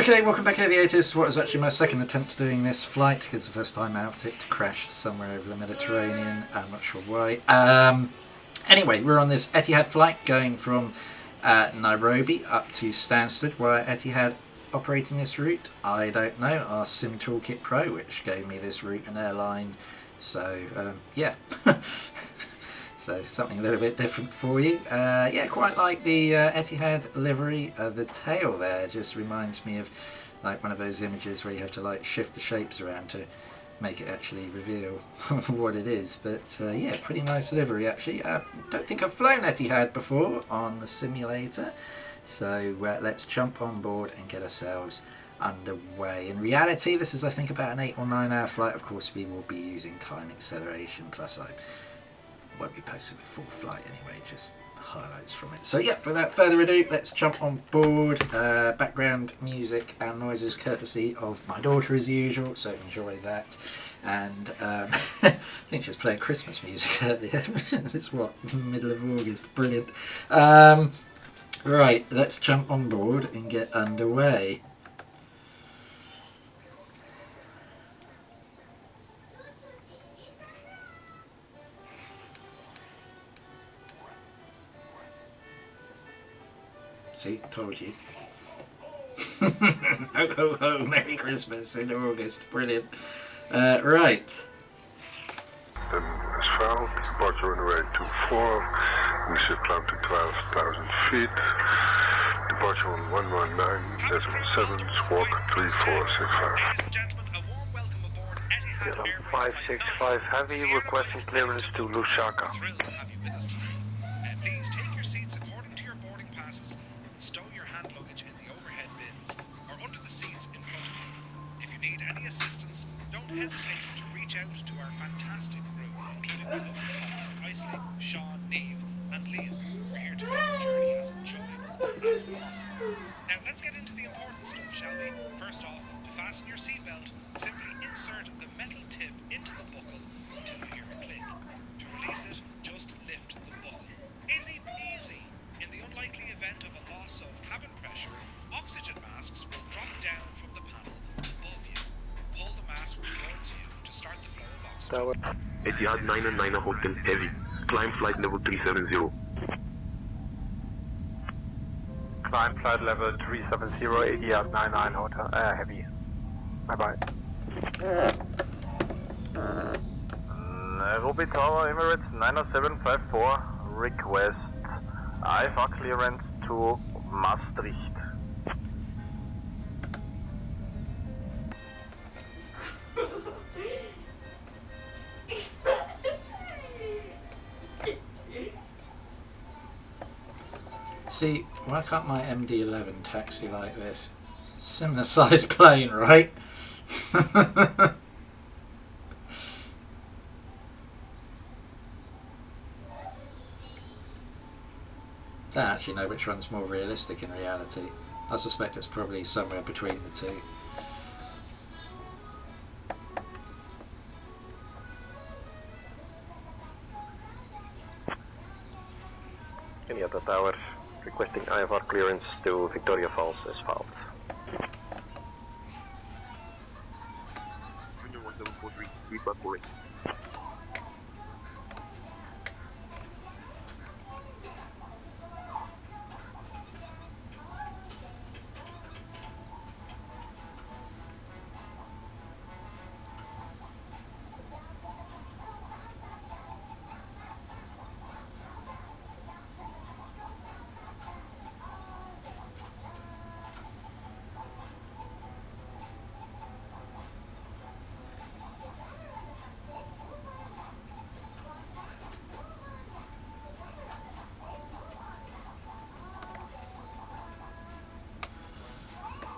Okay, welcome back Aviators. What was actually my second attempt at doing this flight, because the first time out it crashed somewhere over the Mediterranean. I'm not sure why. Anyway, we're on this Etihad flight going from Nairobi up to Stansted. Why Etihad operating this route, I don't know. Our Sim Toolkit Pro, which gave me this route and airline. So, yeah. So something a little bit different for you. Yeah, quite like the Etihad livery. The tail there just reminds me of like one of those images where you have to like shift the shapes around to make it actually reveal what it is. But yeah, pretty nice livery actually. I don't think I've flown Etihad before on the simulator. So let's jump on board and get ourselves underway. In reality, this is I think about an 8 or 9 hour flight. Of course, we will be using time acceleration, plus I won't be posting the full flight anyway, just highlights from it. So yeah, without further ado, let's jump on board. Background music and noises courtesy of my daughter as usual, so enjoy that. And I think she's playing Christmas music earlier. It's what, middle of August, brilliant. Right, let's jump on board and get underway. See, told you. Ho ho ho, Merry Christmas in August, brilliant. Right. Then as found, departure runway 24, we should climb to 12,000 feet. Departure on 119.7, squawk 3465. Ladies and gentlemen, a warm welcome aboard Etihad Airways. 565 Heavy, requesting clearance to Lusaka. Thrilled to have you with us today. Please take your seats according to your boarding passes and stow your hand luggage in the overhead bins or under the seats in front of you. If you need any assistance, don't hesitate to reach out to our fantastic crew, including my lovely colleagues Isley, Sean, Neve and Liam. We're here to make your journey as enjoyable as possible. Now let's get into the important stuff, shall we? First off, to fasten your seatbelt, simply insert the metal tip into the buckle until you hear a click. To release it, just lift the buckle. Easy peasy. In the unlikely event of a loss of cabin pressure, oxygen masks will drop down from the panel above you. Pull the mask towards you to start the flow of oxygen. Etihad 999 Hotel Heavy. Climb flight level 370. Climb flight level 370, Etihad 99 Hotel Heavy. Bye-bye. Nairobi Tower, Emirates 90754, request IFA clearance to Maastricht. See, why can't my MD-11 taxi like this? Similar size plane, right? Don't actually know which one's more realistic in reality. I suspect it's probably somewhere between the two. Any other tower, requesting IFR clearance to Victoria Falls Asphalt.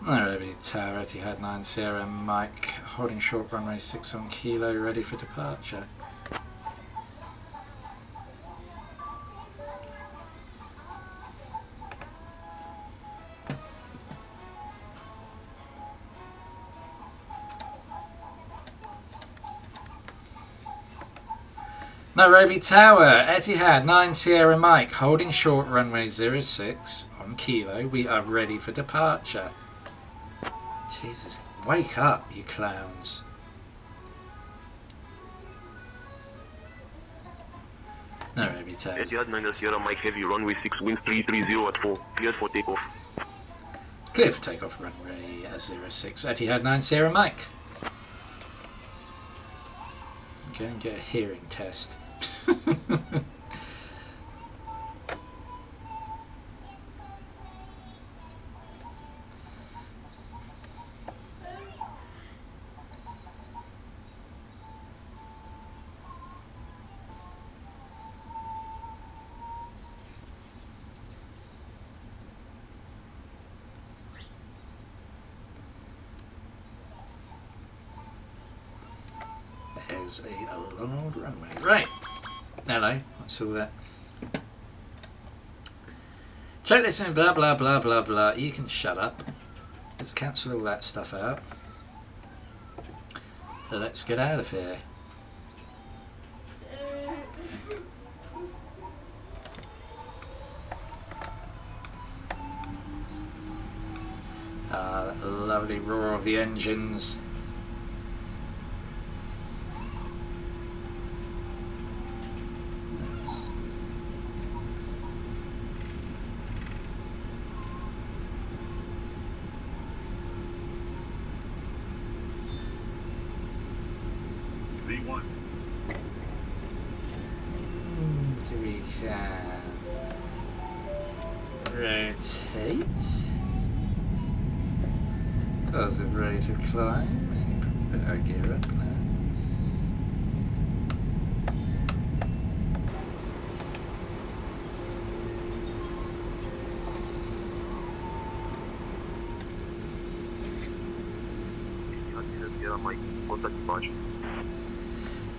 Nairobi Tower, Etihad 9 Sierra Mike, holding short runway 6 on kilo, ready for departure. Nairobi Tower, Etihad 9 Sierra Mike, holding short runway 06 on kilo. We are ready for departure. Jesus, wake up, you clowns. Nairobi tails. Etihad 9 Sierra Mike Heavy, runway 6, wind 330 at 4, cleared for takeoff. Clear for takeoff, runway 06, Etihad 9 Sierra Mike. Go and get a hearing test. There's a long old runway. Right. Hello. What's all that? Check this in, blah blah blah blah blah. You can shut up. Let's cancel all that stuff out. So let's get out of here. That lovely roar of the engines. We can rotate. Positive rate of climb. Put our gear up now.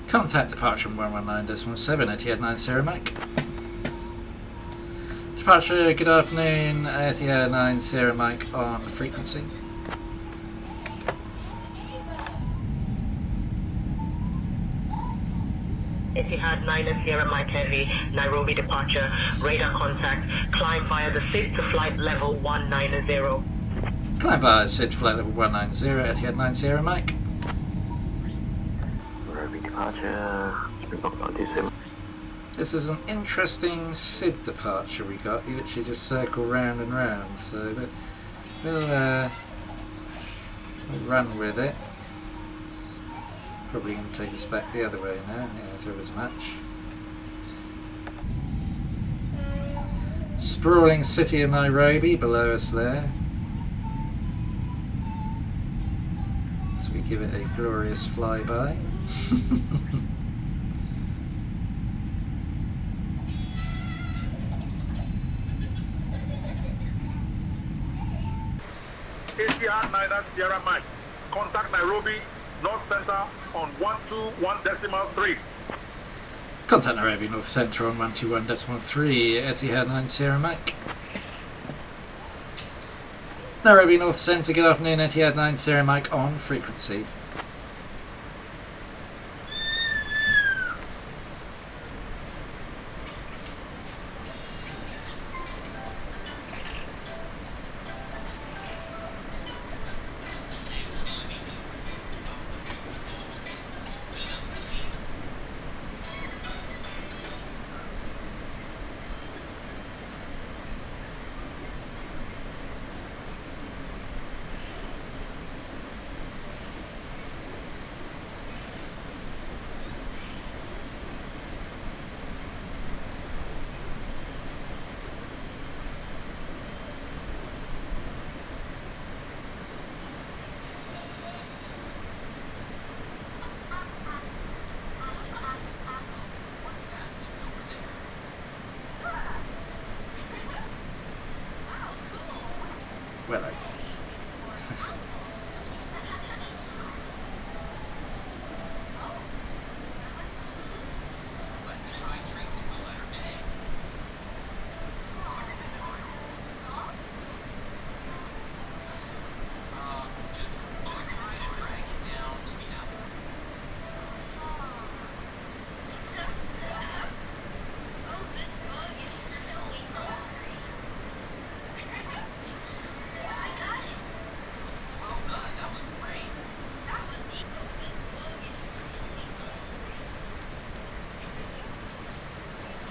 Contact departure on 119.7 Etihad 9 Sierra Mike. Departure, good afternoon, Etihad 9 Sierra Mike on frequency. Etihad 9 Sierra Mike Heavy, Nairobi departure, radar contact, climb via the SID to flight level 190. Climb via SID to flight level 190, Etihad 9 Sierra Mike. This is an interesting SID departure we got. You literally just circle round and round, so we'll run with it. Probably going to take us back the other way now, yeah, if there was much. Sprawling city of Nairobi below us there. So we give it a glorious flyby. Etihad 9 Sierra Mike. Contact Nairobi North Center on 121.3. Contact Nairobi North Centre on 121.3 Etihad 9 Sierra Mike. Nairobi North Centre, good afternoon, Etihad 9 Sierra Mike on frequency.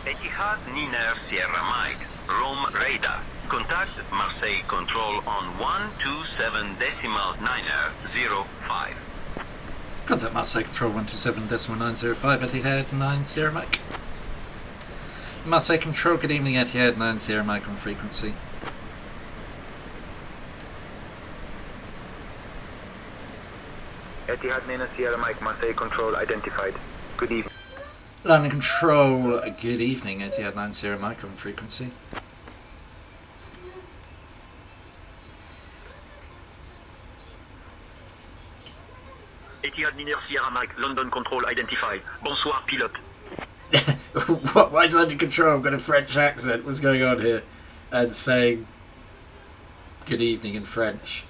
Etihad Niner Sierra Mike, Rome radar. Contact Marseille Control on 127.905. Contact Marseille Control 127.905 Etihad 9 Sierra Mike. Marseille Control, good evening Etihad 9 Sierra Mike on frequency. Etihad Nina Sierra Mike, Marseille Control identified. Good evening. London Control, good evening Etihad 9 Sierra Mike on frequency. Etihad Niner Sierra Mike, London Control identified. Bonsoir, pilote. What? Why is London Control got a French accent? What's going on here? And saying good evening in French.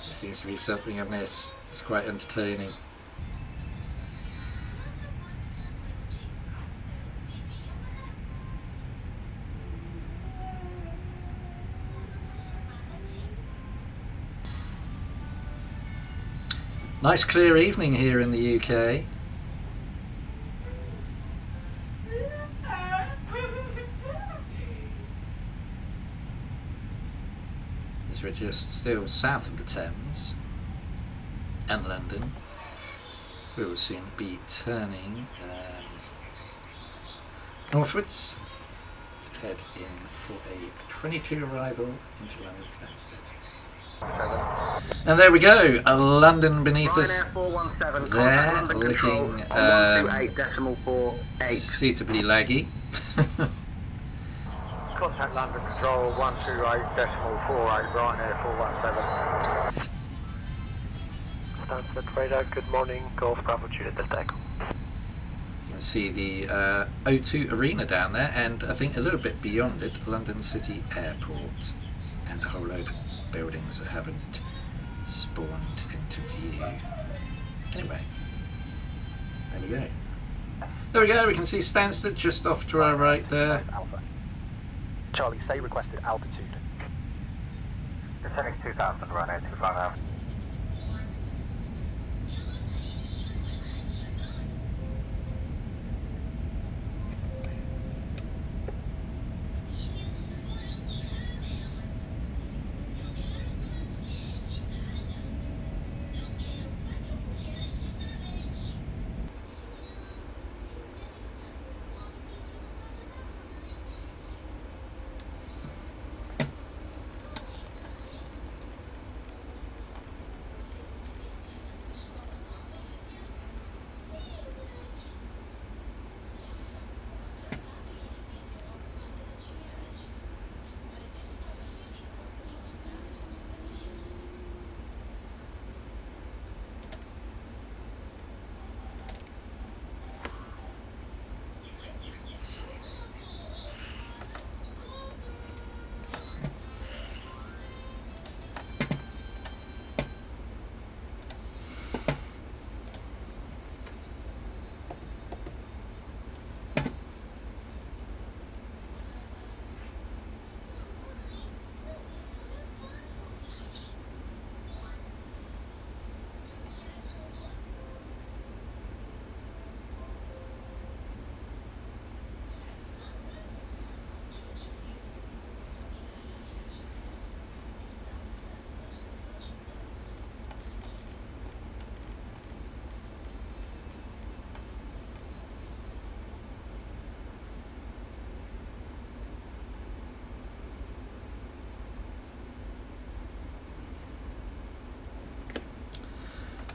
There seems to be something amiss. It's quite entertaining. Nice clear evening here in the UK. As we're just still south of the Thames and London. We will soon be turning northwards to head in for a 22 arrival into London Stansted. And there we go, London beneath us there, looking suitably laggy. Contact London Control 128.48, Ryanair 417. Stansted radar, good morning, Golf Bravo Juliet Delta Echo. You can see the O2 Arena down there, and I think a little bit beyond it, London City Airport, and a whole load of buildings that haven't spawned into view. Anyway, there we go. There we go, we can see Stansted just off to our right there. Alpha. Charlie, say requested altitude. Fenix 2000, Ryanair 250.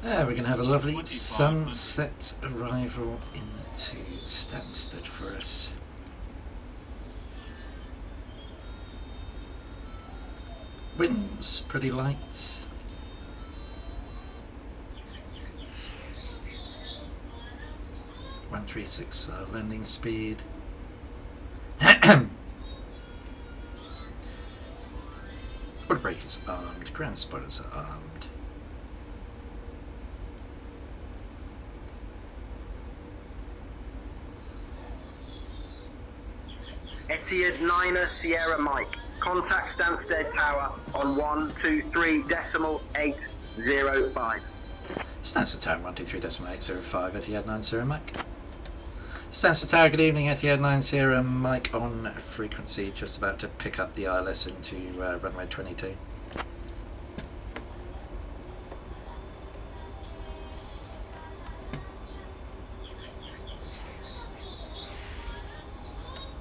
We're going to have a lovely sunset arrival into Stansted for us. Winds pretty light. (136) landing speed. Water breakers armed, ground spotters are armed. Etihad Niner Sierra Mike. Contact Stansted Tower on 123.805. Stansted Tower 123.805 Etihad 9 Sierra Mike. Stansted Tower, good evening, Etihad 9 Sierra, Mike on frequency, just about to pick up the ILS into runway 22.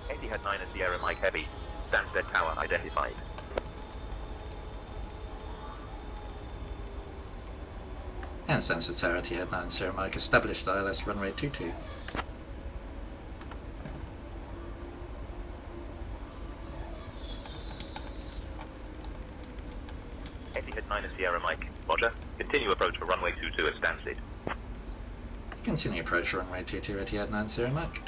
Etihad 9 and Sierra Mike Heavy, Stansted Tower identified. And Stansted Tower, Etihad 9 Sierra Mike, established ILS runway 22. Etihad 9 and Sierra Mike, Roger. Continue approach for runway 22 at Stansted. Continue approach runway 22, Etihad 9 Sierra Mike.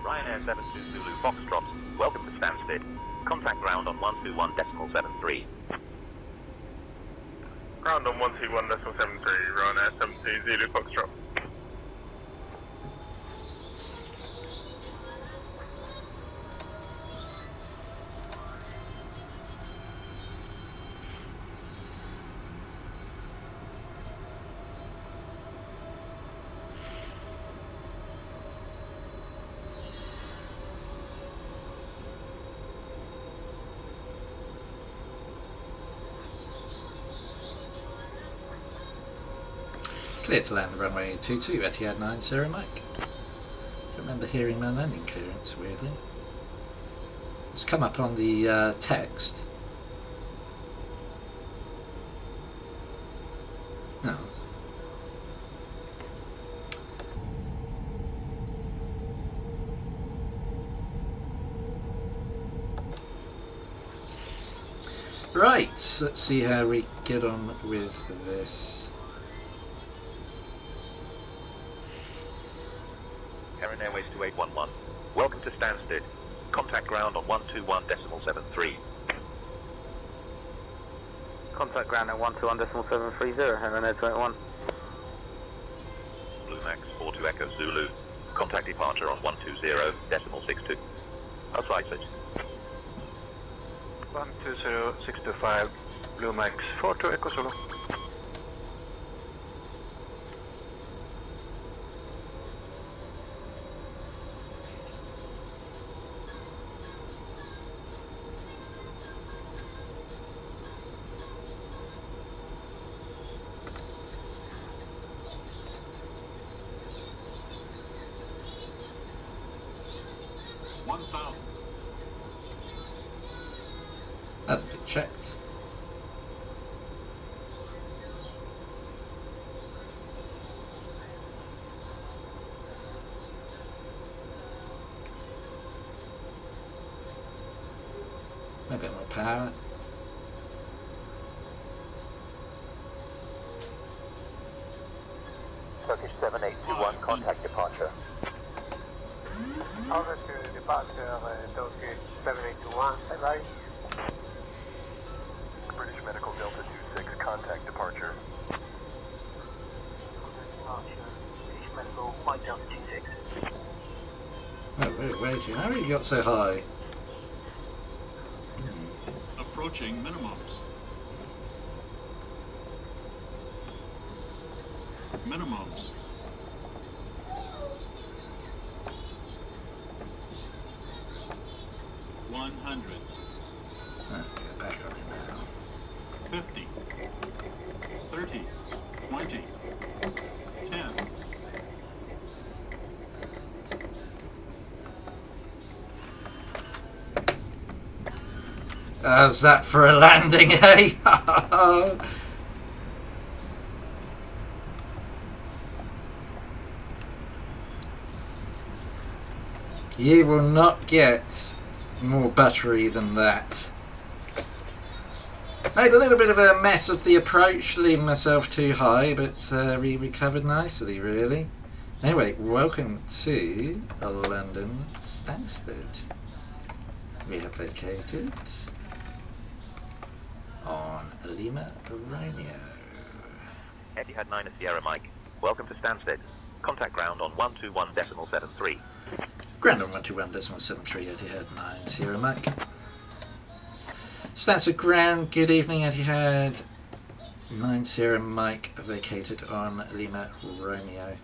Ryanair 72 Zulu Foxtrot, welcome to Stansted. Contact ground on 121.73. Ground on 121.73, Ryanair 72 Zulu Foxtrot. Clear to land runway 22, Etihad 9 Sierra Mike. Don't remember hearing my landing clearance, weirdly. It's come up on the text. No. Right, let's see how we get on with this. Carenado Airways 2811, welcome to Stansted. Contact ground on 121.73. Contact ground at 121.730, Carenado 281. BlueMax 42 Echo Zulu. Contact departure on 120.62. Outside switch. 120.625, BlueMax 42 Echo Zulu. Hasn't been checked. A bit more power. Turkish 7821, contact departure. Over to departure, Turkish 7821, right? British Medical Delta 26, contact departure. British Medical, White Delta 26. Oh, wait, how have you got so high? Approaching minimums. Minimums. $100. Get back on it now. 50. 30. 20. 10. How's that for a landing, eh? You will not get more battery than that. Made a little bit of a mess of the approach, leaving myself too high, but we recovered nicely, really. Anyway, welcome to London Stansted. We have vacated on Lima Romeo. Etihad 9 Sierra Mike. Welcome to Stansted. Contact ground on 121.73. Ground on 121.73 Etihad 9 Sierra Mike. Stansted ground, good evening Etihad 9 Sierra Mike, vacated on Lima Romeo.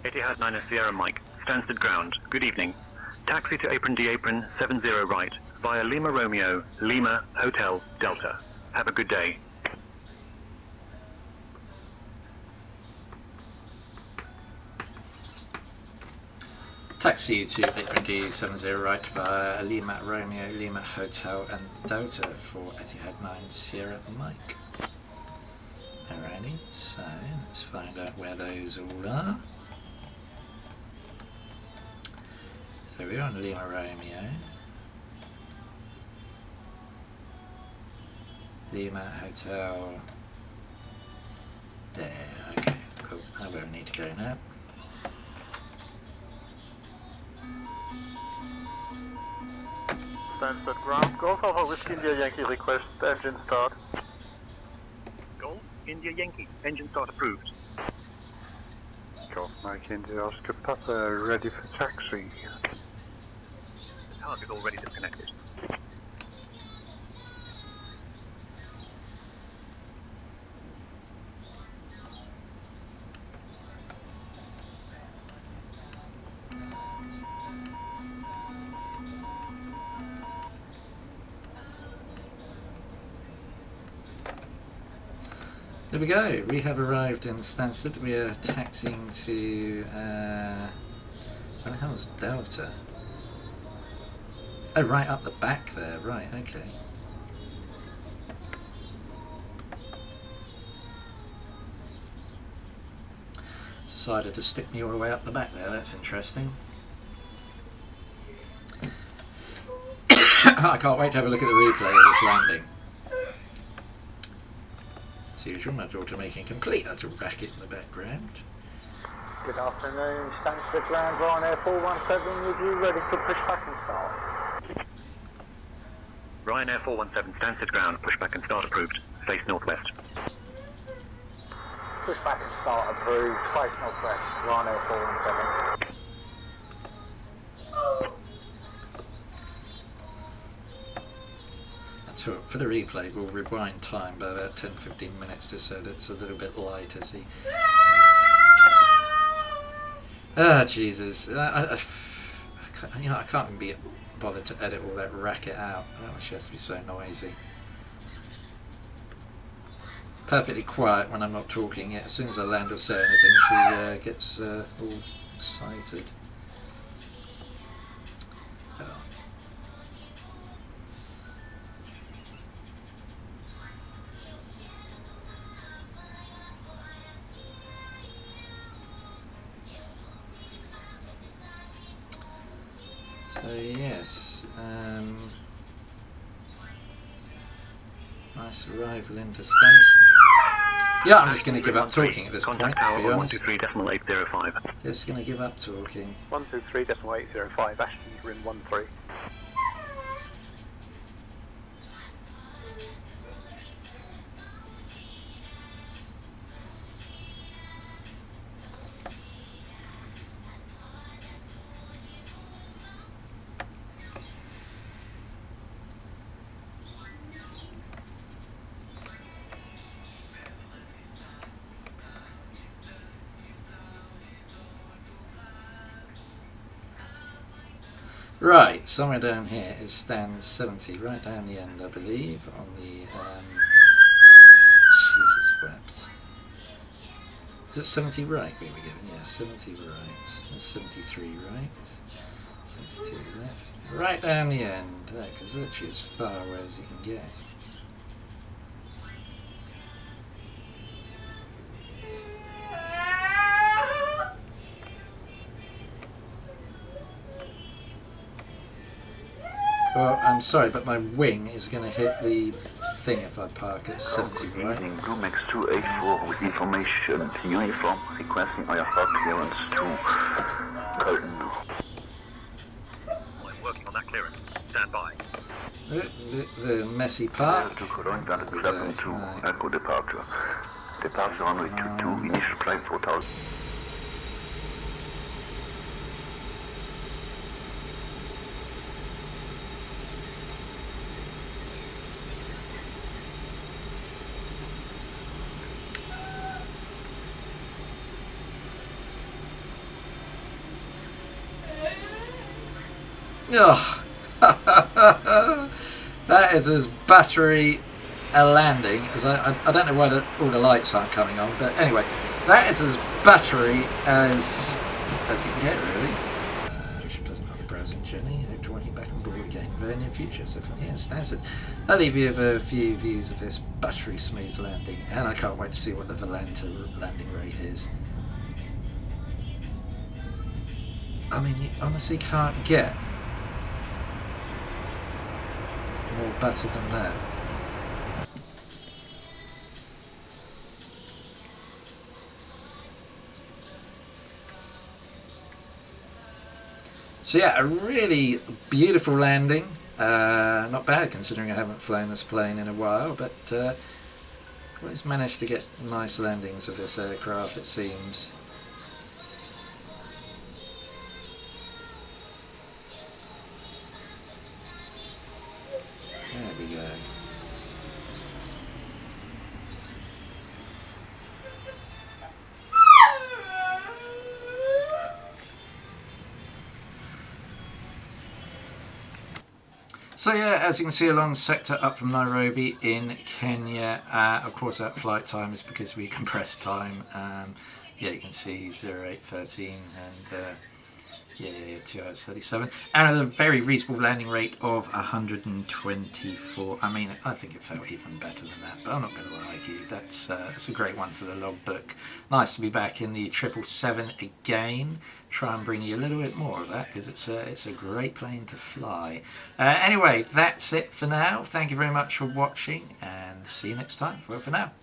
Etihad 9 Sierra Mike, Stansted ground, good evening. Taxi to apron D apron 70 right, via Lima Romeo, Lima, Hotel, Delta. Have a good day. Taxi to apron D 70 right via Lima Romeo, Lima Hotel and Delta for Etihad 9 Sierra Mike. Alrighty, so let's find out where those all are. So we're on Lima Romeo, Lima Hotel, there, okay, cool, that's where we need to go now. Stansted ground. Golf Alpha Whiskey India Yankee request engine start. Golf, India Yankee, engine start approved. Golf Mike India Oscar Papa ready for taxi. The target already disconnected. There we go, we have arrived in Stansted. We are taxiing to, where the hell's Delta? Oh, right up the back there, right, okay. Decided to stick me all the way up the back there, that's interesting. I can't wait to have a look at the replay of this landing. As usual, my daughter making complete utter racket in the background. Good afternoon, Stansted ground, Ryanair 417 with you, ready for push back and start. Ryanair 417, Stansted ground, pushback and start approved. Face northwest. Push back and start approved, face northwest, Ryanair 417. For the replay, we'll rewind time by about 10-15 minutes just so that it's a little bit lighter. See. Ah, Jesus! I can't even be bothered to edit all that racket out. I don't want she has to be so noisy. Perfectly quiet when I'm not talking. Yet as soon as I land or say anything, she gets all excited. Oh. So yes, nice arrival into Stansted. Yeah, I'm just going to give up talking at this point, to be honest. 123.805. Just going to give up talking. 123.805, Ashton, you're in 13. Right, somewhere down here is stand 70, right down the end, I believe, on the, Jesus wept. Is it 70 right we were given? Yeah, 70 right, 73 right, 72 left, right down the end, because it's literally as far away as you can get. Well, I'm sorry, but my wing is going to hit the thing if I park at 70, right? GAMMAXX 284 with information uniform requesting airport clearance to Carenado. I'm working on that clearance. Stand by. The messy part. To Cologne, that is 72, Echo departure. Departure runway 22, initial flight 4000. Ugh. That is as battery a landing as I don't know why all the lights aren't coming on, but anyway, that is as battery as you can get, really. Wish you a pleasant other browsing journey. Hope to want you back on board again in the very near future. So from here, Stansted, I'll leave you with a few views of this battery smooth landing, and I can't wait to see what the Volanta landing rate is. I mean, you honestly can't get more better than that. So yeah, a really beautiful landing. Not bad considering I haven't flown this plane in a while, but always managed to get nice landings of this aircraft, it seems. There we go. So yeah, as you can see along sector up from Nairobi in Kenya, of course that flight time is because we compress time. Yeah, you can see 0813 and yeah, 2 hours 37, and a very reasonable landing rate of 124. I mean, I think it felt even better than that, but I'm not going to argue. That's a great one for the logbook. Nice to be back in the 777 again. Try and bring you a little bit more of that because it's a great plane to fly. Anyway, that's it for now. Thank you very much for watching, and see you next time. For now.